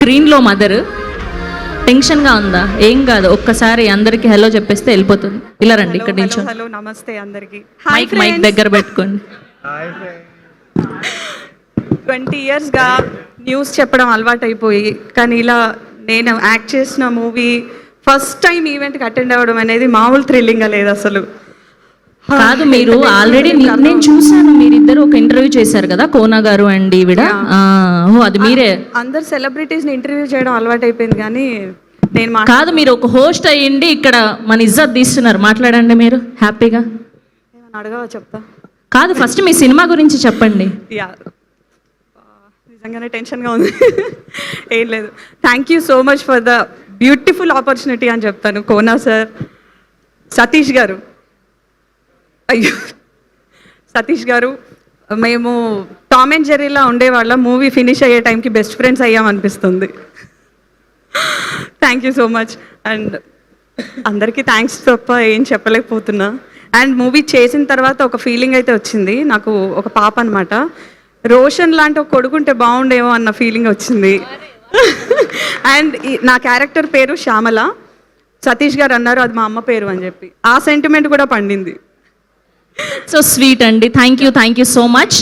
స్క్రీన్లో మదర్ టెన్షన్గా ఉందా? ఏం కాదు, ఒక్కసారి అందరికి హలో చెప్పేస్తే వెళ్ళిపోతుంది. ఇలా రండి, ఇక్కడ నిల్చో. హలో నమస్తే అందరికి. మైక్ దగ్గర పెట్టుకోండి. 20 ఇయర్స్గా న్యూస్ చెప్పడం అలవాటు అయిపోయి, కానీ ఇలా నేను యాక్ట్ చేసిన మూవీ ఫస్ట్ టైం ఈవెంట్కి అటెండ్ అవ్వడం అనేది మామూలు థ్రిల్లింగ్గా లేదు అసలు. కాదు, మీరు ఆల్రెడీ నేను చూసాను, మీరిద్దరు ఒక ఇంటర్వ్యూ చేశారు కదా, కోనా గారు అండ్ ఈవిడ. అది మీరే. అందరు సెలబ్రిటీస్ని ఇంటర్వ్యూ చేయడం అలవాటు అయిపోయింది, కానీ నేను కాదు, మీరు ఒక హోస్ట్ అయ్యిండి ఇక్కడ మన ఇజ్జత్ తీస్తున్నారు. మాట్లాడండి మీరు హ్యాపీగా. ఏమన్నా అడగవా? చెప్తా. కాదు, ఫస్ట్ మీ సినిమా గురించి చెప్పండి. యా, నిజంగానే టెన్షన్గా ఉంది. ఏం లేదు, thank you so much for the beautiful opportunity అని చెప్తాను. కోనా సార్, సతీష్ గారు, అయ్యో సతీష్ గారు, మేము టామ్ అండ్ జెర్రీలా ఉండేవాళ్ళం. మూవీ ఫినిష్ అయ్యే టైంకి బెస్ట్ ఫ్రెండ్స్ అయ్యామనిపిస్తుంది. Thank you so much. And అందరికీ థ్యాంక్స్ తప్ప ఏం చెప్పలేకపోతున్నా. అండ్ మూవీ చేసిన తర్వాత ఒక ఫీలింగ్ అయితే వచ్చింది నాకు. ఒక పాప అనమాట, రోషన్ లాంటి ఒక కొడుకుంటే బాగుండేమో అన్న ఫీలింగ్ వచ్చింది. అండ్ నా క్యారెక్టర్ పేరు శ్యామల. సతీష్ గారు అన్నారు అది మా అమ్మ పేరు అని చెప్పి, ఆ సెంటిమెంట్ కూడా పండింది. సో స్వీట్ అండి. Thank you so much.